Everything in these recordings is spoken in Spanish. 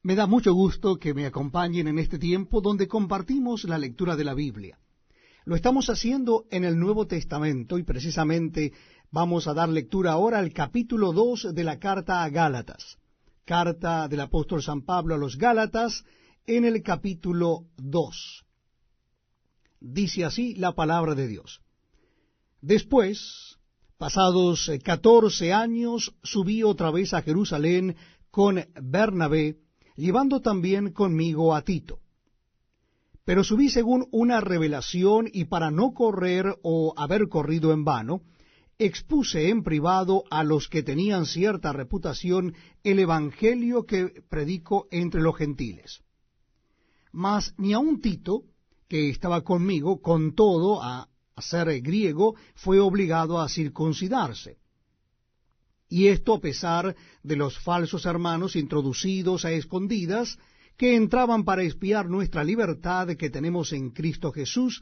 Me da mucho gusto que me acompañen en este tiempo donde compartimos la lectura de la Biblia. Lo estamos haciendo en el Nuevo Testamento y precisamente vamos a dar lectura ahora al capítulo 2 de la carta a Gálatas. Carta del apóstol San Pablo a los Gálatas en el capítulo 2. Dice así la palabra de Dios. Después, pasados 14 años, subí otra vez a Jerusalén con Bernabé, llevando también conmigo a Tito. Pero subí según una revelación, y para no correr o haber corrido en vano, expuse en privado a los que tenían cierta reputación el evangelio que predico entre los gentiles. Mas ni aun Tito, que estaba conmigo, con todo a ser griego, fue obligado a circuncidarse. Y esto a pesar de los falsos hermanos introducidos a escondidas, que entraban para espiar nuestra libertad que tenemos en Cristo Jesús,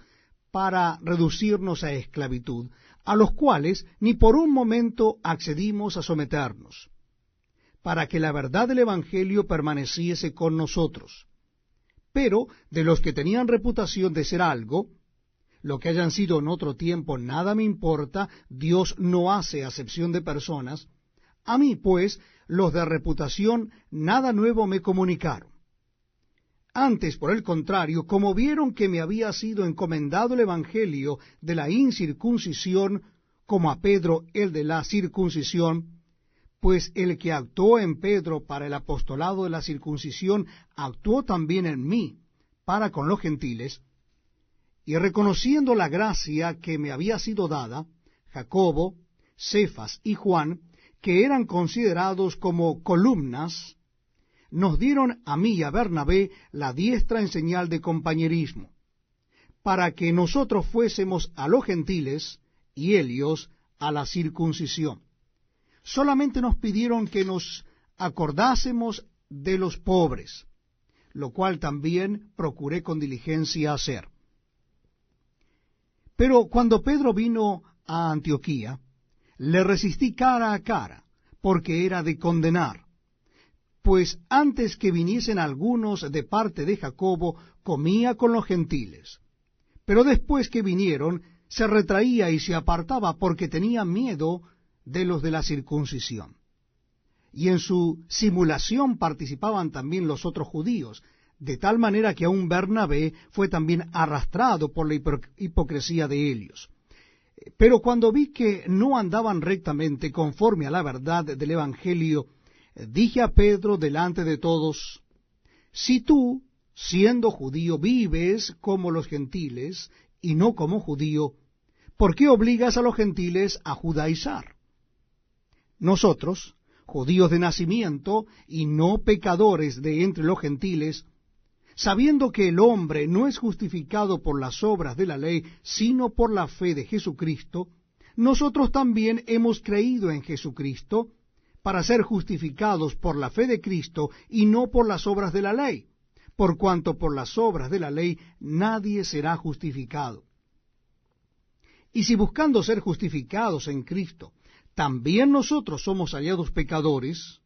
para reducirnos a esclavitud, a los cuales ni por un momento accedimos a someternos, para que la verdad del Evangelio permaneciese con nosotros. Pero de los que tenían reputación de ser algo, lo que hayan sido en otro tiempo nada me importa, Dios no hace acepción de personas. A mí, pues, los de reputación nada nuevo me comunicaron. Antes, por el contrario, como vieron que me había sido encomendado el evangelio de la incircuncisión, como a Pedro el de la circuncisión, pues el que actuó en Pedro para el apostolado de la circuncisión, actuó también en mí para con los gentiles, y reconociendo la gracia que me había sido dada, Jacobo, Cefas y Juan, que eran considerados como columnas, nos dieron a mí y a Bernabé la diestra en señal de compañerismo, para que nosotros fuésemos a los gentiles y ellos a la circuncisión. Solamente nos pidieron que nos acordásemos de los pobres, lo cual también procuré con diligencia hacer. Pero cuando Pedro vino a Antioquía, le resistí cara a cara, porque era de condenar. Pues antes que viniesen algunos de parte de Jacobo, comía con los gentiles. Pero después que vinieron, se retraía y se apartaba, porque tenía miedo de los de la circuncisión. Y en su simulación participaban también los otros judíos, de tal manera que aun Bernabé fue también arrastrado por la hipocresía de ellos. Pero cuando vi que no andaban rectamente conforme a la verdad del evangelio, dije a Pedro delante de todos: si tú, siendo judío, vives como los gentiles y no como judío, ¿por qué obligas a los gentiles a judaizar? Nosotros, judíos de nacimiento y no pecadores de entre los gentiles, sabiendo que el hombre no es justificado por las obras de la ley, sino por la fe de Jesucristo, nosotros también hemos creído en Jesucristo, para ser justificados por la fe de Cristo y no por las obras de la ley, por cuanto por las obras de la ley nadie será justificado. Y si buscando ser justificados en Cristo, también nosotros somos hallados pecadores,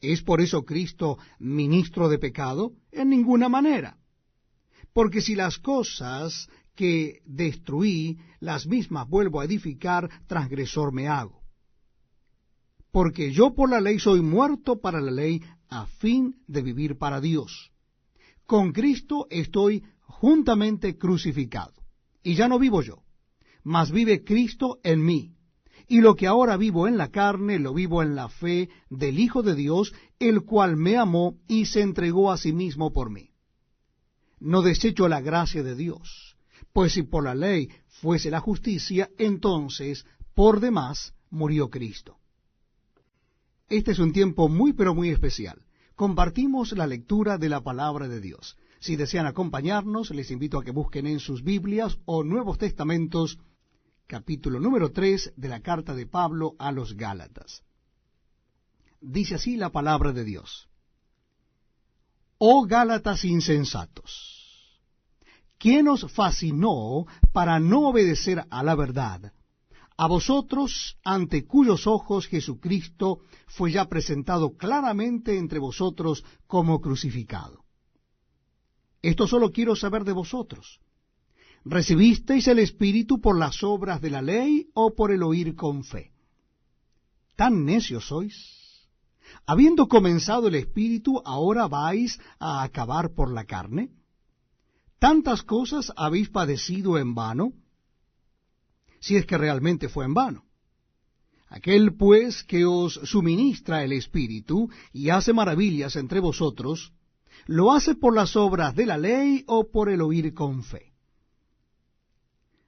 ¿es por eso Cristo ministro de pecado? En ninguna manera. Porque si las cosas que destruí, las mismas vuelvo a edificar, transgresor me hago. Porque yo por la ley soy muerto para la ley, a fin de vivir para Dios. Con Cristo estoy juntamente crucificado, y ya no vivo yo, mas vive Cristo en mí. Y lo que ahora vivo en la carne, lo vivo en la fe del Hijo de Dios, el cual me amó y se entregó a sí mismo por mí. No desecho la gracia de Dios, pues si por la ley fuese la justicia, entonces por demás murió Cristo. Este es un tiempo muy pero muy especial. Compartimos la lectura de la palabra de Dios. Si desean acompañarnos, les invito a que busquen en sus Biblias o Nuevos Testamentos, capítulo número 3 de la carta de Pablo a los Gálatas. Dice así la palabra de Dios. Oh Gálatas insensatos, ¿quién os fascinó para no obedecer a la verdad, a vosotros, ante cuyos ojos Jesucristo fue ya presentado claramente entre vosotros como crucificado. Esto solo quiero saber de vosotros. ¿Recibisteis el Espíritu por las obras de la ley o por el oír con fe? ¿Tan necios sois? Habiendo comenzado el Espíritu, ¿ahora vais a acabar por la carne? ¿Tantas cosas habéis padecido en vano? Si es que realmente fue en vano. Aquel pues que os suministra el Espíritu y hace maravillas entre vosotros, ¿lo hace por las obras de la ley o por el oír con fe?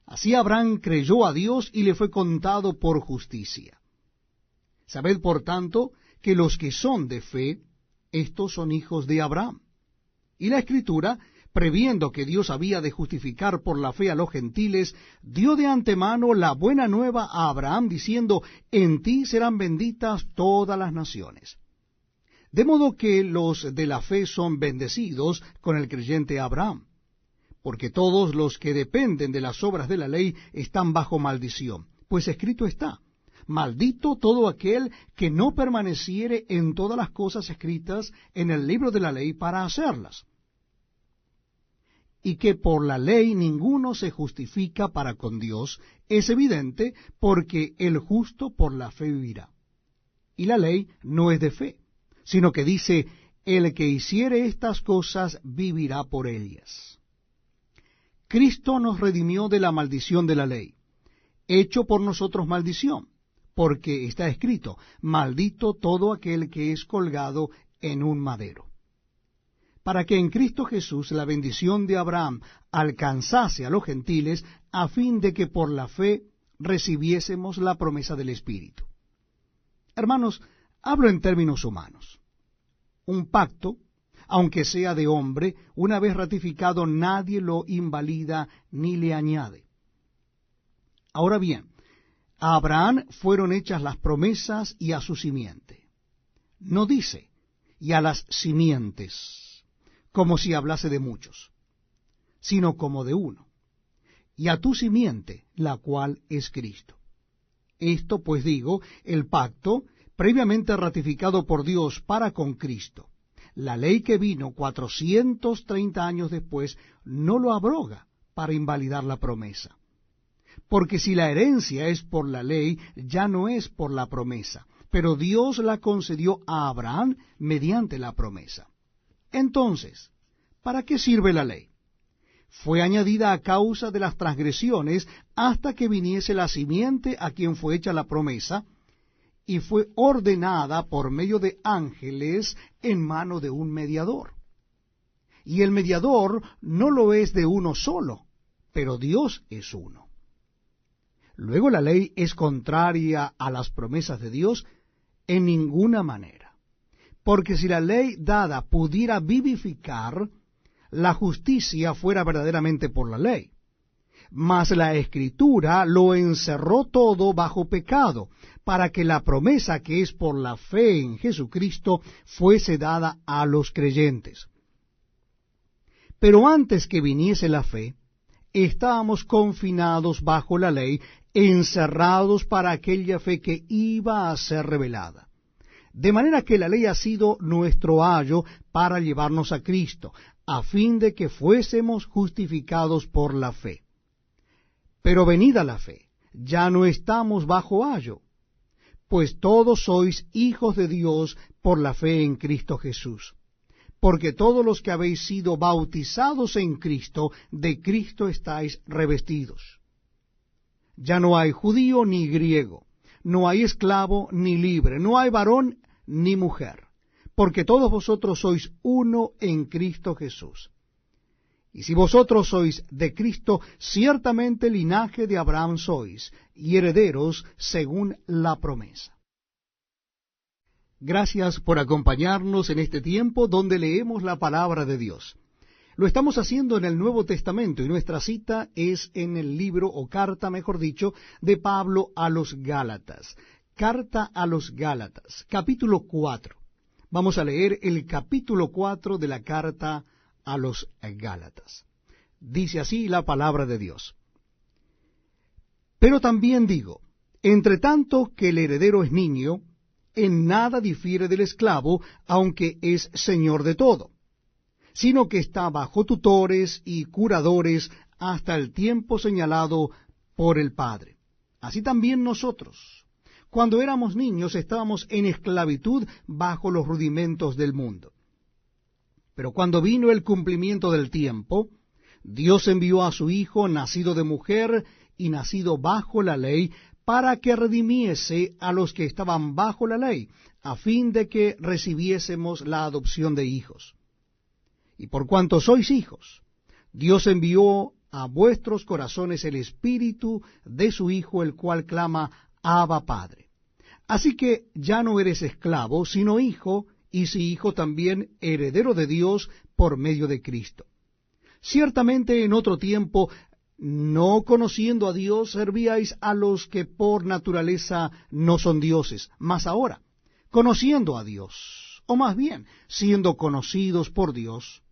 Así Abraham creyó a Dios y le fue contado por justicia. Sabed, por tanto, que los que son de fe, estos son hijos de Abraham. Y la Escritura, previendo que Dios había de justificar por la fe a los gentiles, dio de antemano la buena nueva a Abraham, diciendo, en ti serán benditas todas las naciones. De modo que los de la fe son bendecidos con el creyente Abraham, porque todos los que dependen de las obras de la ley están bajo maldición, pues escrito está, maldito todo aquel que no permaneciere en todas las cosas escritas en el libro de la ley para hacerlas. Y que por la ley ninguno se justifica para con Dios, es evidente, porque el justo por la fe vivirá. Y la ley no es de fe, sino que dice, el que hiciere estas cosas vivirá por ellas. Cristo nos redimió de la maldición de la ley, hecho por nosotros maldición, porque está escrito, maldito todo aquel que es colgado en un madero. Para que en Cristo Jesús la bendición de Abraham alcanzase a los gentiles, a fin de que por la fe recibiésemos la promesa del Espíritu. Hermanos, hablo en términos humanos. Un pacto, aunque sea de hombre, una vez ratificado, nadie lo invalida ni le añade. Ahora bien, a Abraham fueron hechas las promesas y a su simiente. No dice, y a las simientes, como si hablase de muchos, sino como de uno, y a tu simiente, la cual es Cristo. Esto, pues digo, el pacto, previamente ratificado por Dios para con Cristo, la ley que vino 430 años después, no lo abroga para invalidar la promesa. Porque si la herencia es por la ley, ya no es por la promesa, pero Dios la concedió a Abraham mediante la promesa. Entonces, ¿para qué sirve la ley? Fue añadida a causa de las transgresiones hasta que viniese la simiente a quien fue hecha la promesa, y fue ordenada por medio de ángeles en mano de un mediador. Y el mediador no lo es de uno solo, pero Dios es uno. Luego la ley es contraria a las promesas de Dios en ninguna manera. Porque si la ley dada pudiera vivificar, la justicia fuera verdaderamente por la ley. Mas la Escritura lo encerró todo bajo pecado, para que la promesa que es por la fe en Jesucristo fuese dada a los creyentes. Pero antes que viniese la fe, estábamos confinados bajo la ley, encerrados para aquella fe que iba a ser revelada. De manera que la ley ha sido nuestro ayo para llevarnos a Cristo, a fin de que fuésemos justificados por la fe. Pero venida la fe, ya no estamos bajo ayo, pues todos sois hijos de Dios por la fe en Cristo Jesús. Porque todos los que habéis sido bautizados en Cristo, de Cristo estáis revestidos. Ya no hay judío ni griego, no hay esclavo ni libre, no hay varón ni mujer, porque todos vosotros sois uno en Cristo Jesús. Y si vosotros sois de Cristo, ciertamente linaje de Abraham sois, y herederos según la promesa. Gracias por acompañarnos en este tiempo donde leemos la palabra de Dios. Lo estamos haciendo en el Nuevo Testamento y nuestra cita es en el libro, o carta, mejor dicho, de Pablo a los Gálatas. Carta a los Gálatas, capítulo 4. Vamos a leer el capítulo 4 de la carta a los Gálatas. Dice así la palabra de Dios. Pero también digo, Entre tanto que el heredero es niño, en nada difiere del esclavo, aunque es señor de todo, sino que está bajo tutores y curadores hasta el tiempo señalado por el Padre. Así también nosotros, cuando éramos niños, estábamos en esclavitud bajo los rudimentos del mundo. Pero cuando vino el cumplimiento del tiempo, Dios envió a su Hijo, nacido de mujer y nacido bajo la ley, para que redimiese a los que estaban bajo la ley, a fin de que recibiésemos la adopción de hijos. Y por cuanto sois hijos, Dios envió a vuestros corazones el Espíritu de su Hijo, el cual clama, Abba, Padre. Así que ya no eres esclavo, sino hijo, y si hijo también heredero de Dios por medio de Cristo. Ciertamente en otro tiempo, no conociendo a Dios, servíais a los que por naturaleza no son dioses, mas ahora, conociendo a Dios, o más bien, siendo conocidos por Dios,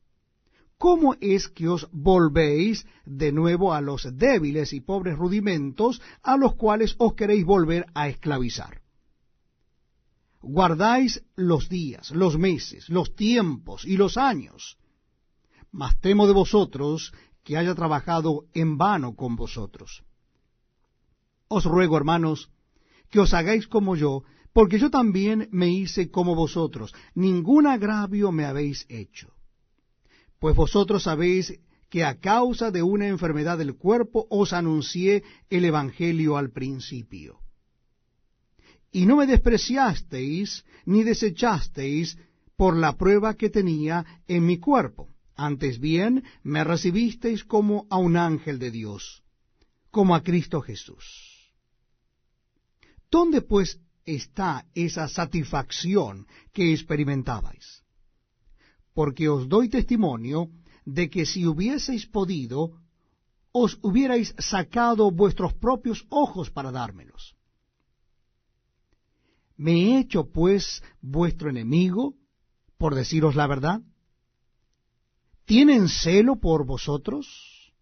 ¿cómo es que os volvéis de nuevo a los débiles y pobres rudimentos a los cuales os queréis volver a esclavizar? Guardáis los días, los meses, los tiempos y los años. Mas temo de vosotros que haya trabajado en vano con vosotros. Os ruego, hermanos, que os hagáis como yo, porque yo también me hice como vosotros. Ningún agravio me habéis hecho. Pues vosotros sabéis que a causa de una enfermedad del cuerpo os anuncié el Evangelio al principio. Y no me despreciasteis ni desechasteis por la prueba que tenía en mi cuerpo. Antes bien, me recibisteis como a un ángel de Dios, como a Cristo Jesús. ¿Dónde pues está esa satisfacción que experimentabais? Porque os doy testimonio de que si hubieseis podido, os hubierais sacado vuestros propios ojos para dármelos. ¿Me he hecho pues vuestro enemigo por deciros la verdad? ¿Tienen celo por vosotros?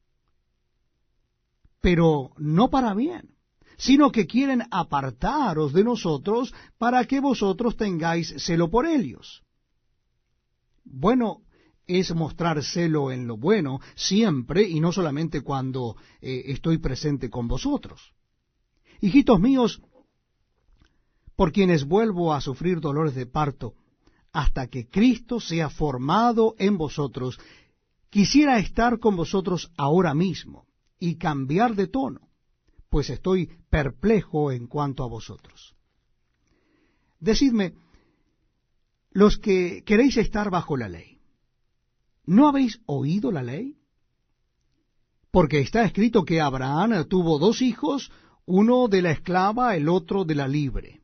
Pero no para bien, sino que quieren apartaros de nosotros para que vosotros tengáis celo por ellos. Bueno es mostrar celo en lo bueno siempre y no solamente cuando estoy presente con vosotros. Hijitos míos, por quienes vuelvo a sufrir dolores de parto, hasta que Cristo sea formado en vosotros, quisiera estar con vosotros ahora mismo y cambiar de tono, pues estoy perplejo en cuanto a vosotros. Decidme, los que queréis estar bajo la ley, ¿no habéis oído la ley? Porque está escrito que Abraham tuvo 2 hijos, uno de la esclava, el otro de la libre.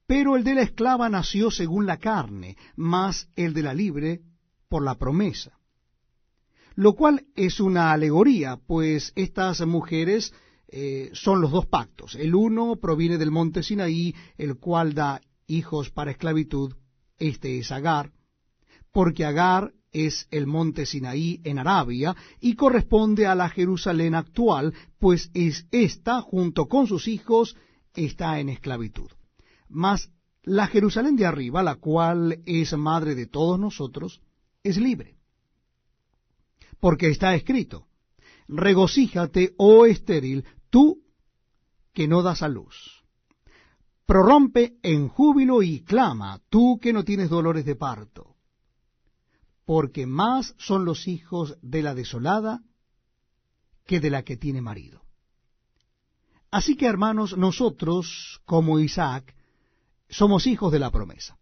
Pero el de la esclava nació según la carne, mas el de la libre por la promesa. Lo cual es una alegoría, pues estas mujeres son los 2 pactos. El uno proviene del monte Sinaí, el cual da hijos para esclavitud. Este es Agar, porque Agar es el monte Sinaí en Arabia y corresponde a la Jerusalén actual, pues es esta, junto con sus hijos, está en esclavitud. Mas la Jerusalén de arriba, la cual es madre de todos nosotros, es libre. Porque está escrito, regocíjate, oh estéril, tú que no das a luz. Prorrompe en júbilo y clama, tú que no tienes dolores de parto. Porque más son los hijos de la desolada que de la que tiene marido. Así que, hermanos, nosotros, como Isaac, somos hijos de la promesa.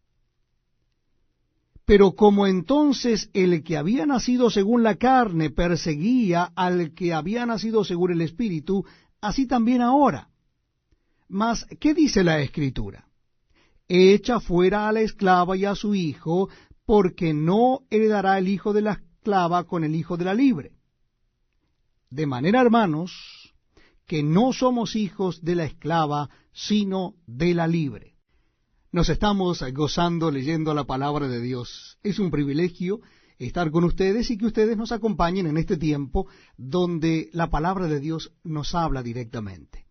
Pero como entonces el que había nacido según la carne perseguía al que había nacido según el Espíritu, así también ahora. Mas, ¿qué dice la Escritura? Echa fuera a la esclava y a su hijo, porque no heredará el hijo de la esclava con el hijo de la libre. De manera, hermanos, que no somos hijos de la esclava, sino de la libre. Nos estamos gozando leyendo la palabra de Dios. Es un privilegio estar con ustedes y que ustedes nos acompañen en este tiempo donde la palabra de Dios nos habla directamente.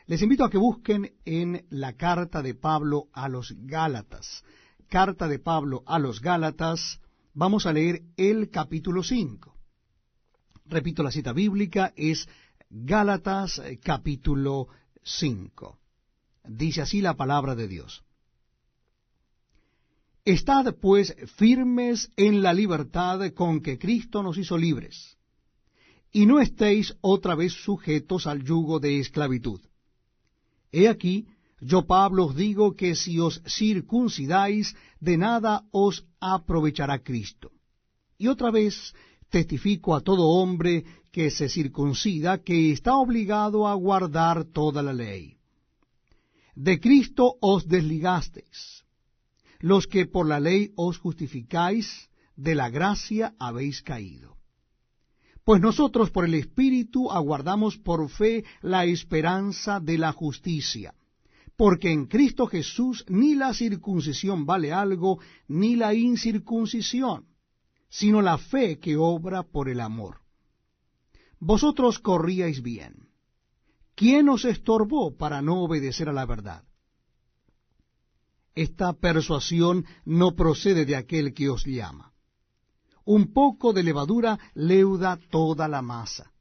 Les invito a que busquen en la carta de Pablo a los Gálatas. Carta de Pablo a los Gálatas, vamos a leer el capítulo 5. Repito, la cita bíblica es Gálatas capítulo 5. Dice así la palabra de Dios. Estad pues firmes en la libertad con que Cristo nos hizo libres, y no estéis otra vez sujetos al yugo de esclavitud. He aquí, yo Pablo os digo que si os circuncidáis, de nada os aprovechará Cristo. Y otra vez testifico a todo hombre que se circuncida, que está obligado a guardar toda la ley. De Cristo os desligasteis. Los que por la ley os justificáis, de la gracia habéis caído. Pues nosotros por el Espíritu aguardamos por fe la esperanza de la justicia. Porque en Cristo Jesús ni la circuncisión vale algo, ni la incircuncisión, sino la fe que obra por el amor. Vosotros corríais bien. ¿Quién os estorbó para no obedecer a la verdad? Esta persuasión no procede de aquel que os llama. Un poco de levadura leuda toda la masa.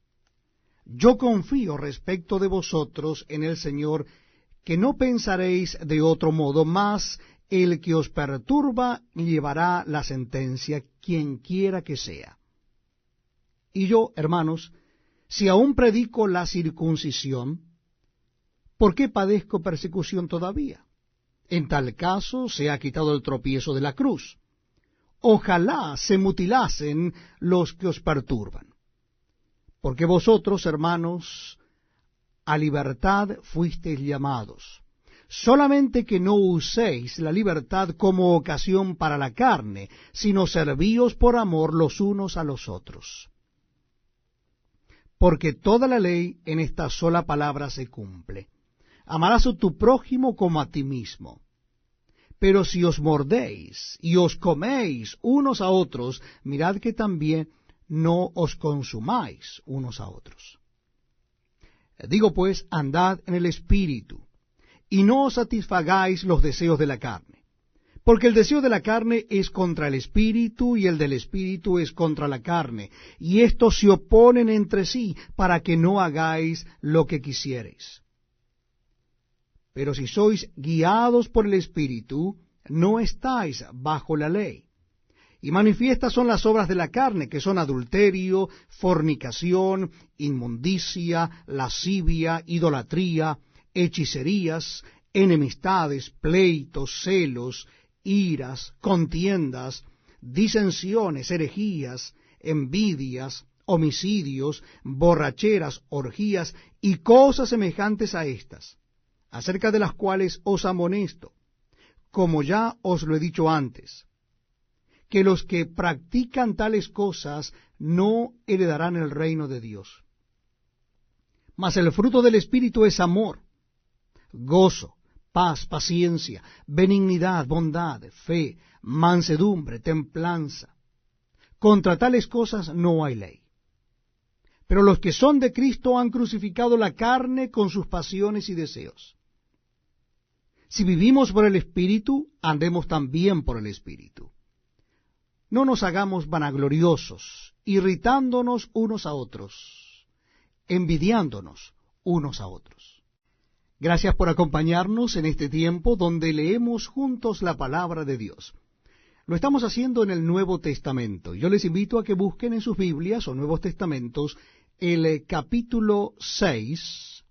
Yo confío respecto de vosotros en el Señor, que no pensaréis de otro modo, mas el que os perturba llevará la sentencia, quien quiera que sea. Y yo, hermanos, si aún predico la circuncisión, ¿por qué padezco persecución todavía? En tal caso se ha quitado el tropiezo de la cruz. Ojalá se mutilasen los que os perturban. Porque vosotros, hermanos, a libertad fuisteis llamados. Solamente que no uséis la libertad como ocasión para la carne, sino servíos por amor los unos a los otros. Porque toda la ley en esta sola palabra se cumple. Amarás a tu prójimo como a ti mismo. Pero si os mordéis y os coméis unos a otros, mirad que también no os consumáis unos a otros. Digo pues, andad en el Espíritu, y no os satisfagáis los deseos de la carne. Porque el deseo de la carne es contra el Espíritu, y el del Espíritu es contra la carne, y estos se oponen entre sí, para que no hagáis lo que quisiereis. Pero si sois guiados por el Espíritu, no estáis bajo la ley. Y manifiestas son las obras de la carne, que son adulterio, fornicación, inmundicia, lascivia, idolatría, hechicerías, enemistades, pleitos, celos, iras, contiendas, disensiones, herejías, envidias, homicidios, borracheras, orgías y cosas semejantes a estas, acerca de las cuales os amonesto, como ya os lo he dicho antes, que los que practican tales cosas no heredarán el reino de Dios. Mas el fruto del Espíritu es amor, gozo, paz, paciencia, benignidad, bondad, fe, mansedumbre, templanza. Contra tales cosas no hay ley. Pero los que son de Cristo han crucificado la carne con sus pasiones y deseos. Si vivimos por el Espíritu, andemos también por el Espíritu. No nos hagamos vanagloriosos, irritándonos unos a otros, envidiándonos unos a otros. Gracias por acompañarnos en este tiempo donde leemos juntos la palabra de Dios. Lo estamos haciendo en el Nuevo Testamento. Yo les invito a que busquen en sus Biblias o Nuevos Testamentos el capítulo 6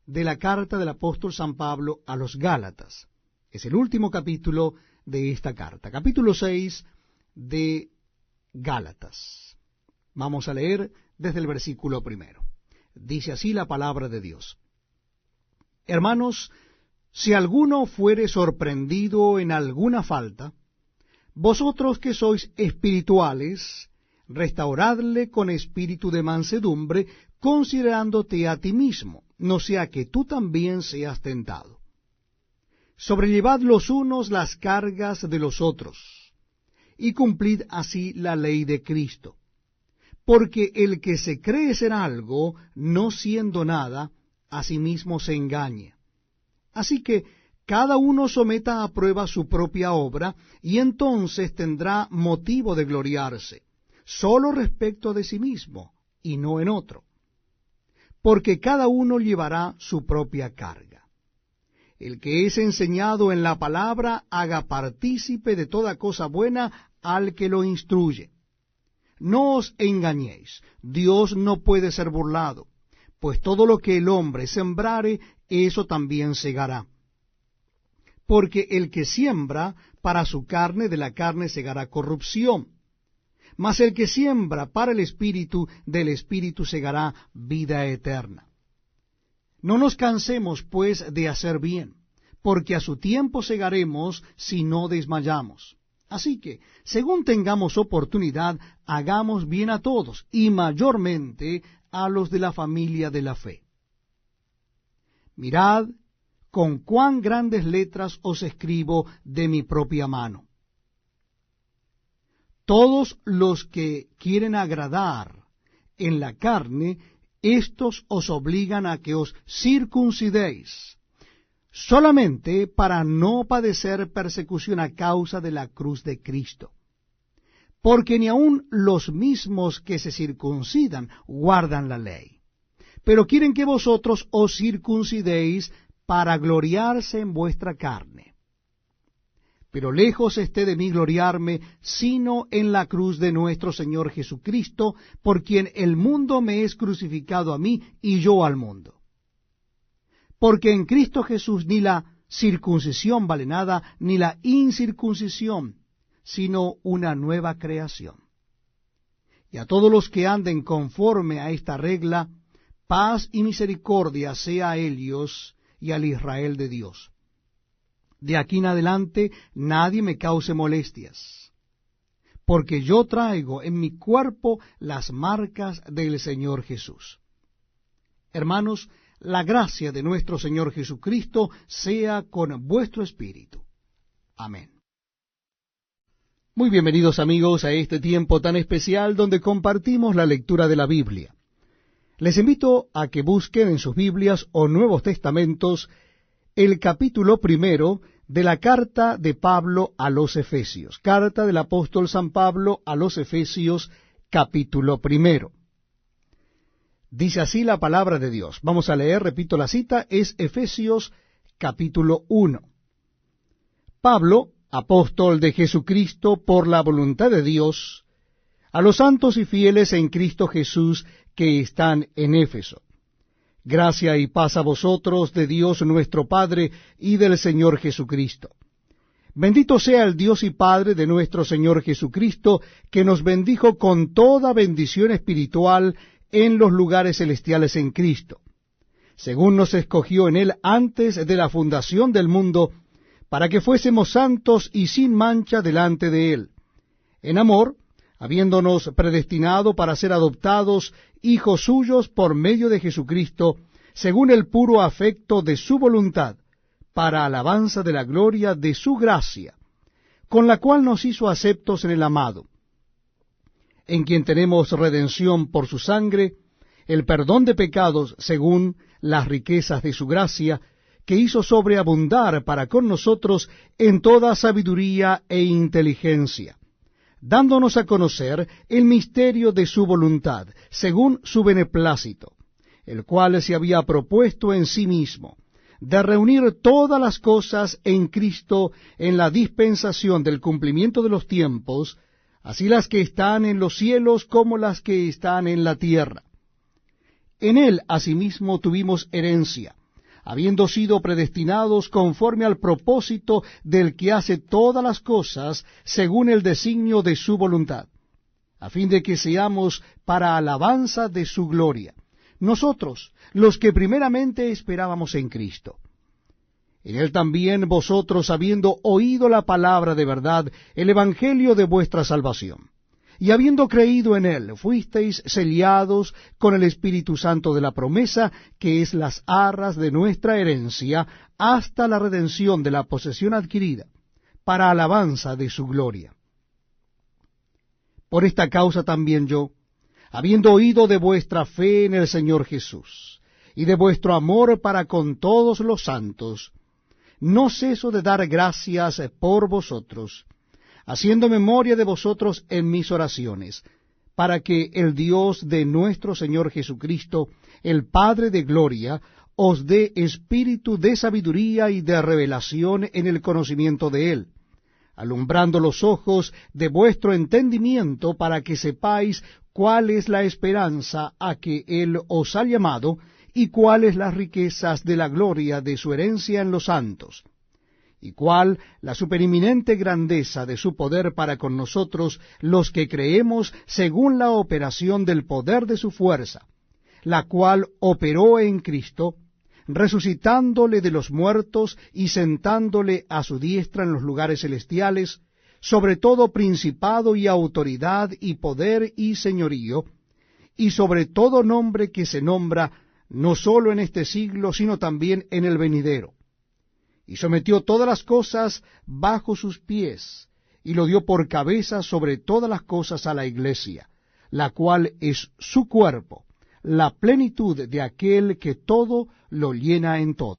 de la carta del apóstol San Pablo a los Gálatas. Es el último capítulo de esta carta. Capítulo 6 de Gálatas. Vamos a leer desde el versículo 1. Dice así la palabra de Dios. Hermanos, si alguno fuere sorprendido en alguna falta, vosotros que sois espirituales, restauradle con espíritu de mansedumbre, considerándote a ti mismo, no sea que tú también seas tentado. Sobrellevad los unos las cargas de los otros, y cumplid así la ley de Cristo. Porque el que se cree ser algo, no siendo nada, a sí mismo se engañe. Así que cada uno someta a prueba su propia obra, y entonces tendrá motivo de gloriarse, solo respecto de sí mismo, y no en otro. Porque cada uno llevará su propia carga. El que es enseñado en la palabra, haga partícipe de toda cosa buena al que lo instruye. No os engañéis, Dios no puede ser burlado, pues todo lo que el hombre sembrare, eso también segará. Porque el que siembra para su carne, de la carne segará corrupción. Mas el que siembra para el Espíritu, del Espíritu segará vida eterna. No nos cansemos, pues, de hacer bien, porque a su tiempo segaremos si no desmayamos. Así que, según tengamos oportunidad, hagamos bien a todos, y mayormente a los de la familia de la fe. Mirad con cuán grandes letras os escribo de mi propia mano. Todos los que quieren agradar en la carne, éstos os obligan a que os circuncidéis, solamente para no padecer persecución a causa de la cruz de Cristo. Porque ni aun los mismos que se circuncidan guardan la ley, pero quieren que vosotros os circuncidéis para gloriarse en vuestra carne. Pero lejos esté de mí gloriarme, sino en la cruz de nuestro Señor Jesucristo, por quien el mundo me es crucificado a mí y yo al mundo. Porque en Cristo Jesús ni la circuncisión vale nada, ni la incircuncisión, sino una nueva creación. Y a todos los que anden conforme a esta regla, paz y misericordia sea a ellos y al Israel de Dios. De aquí en adelante nadie me cause molestias, porque yo traigo en mi cuerpo las marcas del Señor Jesús. Hermanos, la gracia de nuestro Señor Jesucristo sea con vuestro espíritu. Amén. Muy bienvenidos amigos a este tiempo tan especial donde compartimos la lectura de la Biblia. Les invito a que busquen en sus Biblias o Nuevos Testamentos el capítulo 1 de la carta de Pablo a los Efesios. Carta del apóstol San Pablo a los Efesios, capítulo 1. Dice así la palabra de Dios. Vamos a leer, repito la cita, es Efesios capítulo 1. Pablo, apóstol de Jesucristo por la voluntad de Dios, a los santos y fieles en Cristo Jesús que están en Éfeso. Gracia y paz a vosotros de Dios nuestro Padre y del Señor Jesucristo. Bendito sea el Dios y Padre de nuestro Señor Jesucristo, que nos bendijo con toda bendición espiritual en los lugares celestiales en Cristo, según nos escogió en Él antes de la fundación del mundo, para que fuésemos santos y sin mancha delante de Él, en amor, habiéndonos predestinado para ser adoptados hijos suyos por medio de Jesucristo, según el puro afecto de su voluntad, para alabanza de la gloria de su gracia, con la cual nos hizo aceptos en el amado, en quien tenemos redención por su sangre, el perdón de pecados según las riquezas de su gracia, que hizo sobreabundar para con nosotros en toda sabiduría e inteligencia, dándonos a conocer el misterio de su voluntad, según su beneplácito, el cual se había propuesto en sí mismo, de reunir todas las cosas en Cristo en la dispensación del cumplimiento de los tiempos, así las que están en los cielos como las que están en la tierra. En él asimismo tuvimos herencia, habiendo sido predestinados conforme al propósito del que hace todas las cosas según el designio de su voluntad, a fin de que seamos para alabanza de su gloria, nosotros, los que primeramente esperábamos en Cristo. En él también vosotros, habiendo oído la palabra de verdad, el evangelio de vuestra salvación, y habiendo creído en él, fuisteis sellados con el Espíritu Santo de la promesa, que es las arras de nuestra herencia, hasta la redención de la posesión adquirida, para alabanza de su gloria. Por esta causa también yo, habiendo oído de vuestra fe en el Señor Jesús, y de vuestro amor para con todos los santos, no ceso de dar gracias por vosotros, haciendo memoria de vosotros en mis oraciones, para que el Dios de nuestro Señor Jesucristo, el Padre de gloria, os dé espíritu de sabiduría y de revelación en el conocimiento de Él, alumbrando los ojos de vuestro entendimiento, para que sepáis cuál es la esperanza a que Él os ha llamado, y cuáles las riquezas de la gloria de su herencia en los santos, y cuál la supereminente grandeza de su poder para con nosotros los que creemos, según la operación del poder de su fuerza, la cual operó en Cristo, resucitándole de los muertos y sentándole a su diestra en los lugares celestiales, sobre todo principado y autoridad y poder y señorío, y sobre todo nombre que se nombra no sólo en este siglo, sino también en el venidero. Y sometió todas las cosas bajo sus pies, y lo dio por cabeza sobre todas las cosas a la Iglesia, la cual es su cuerpo, la plenitud de aquel que todo lo llena en todo.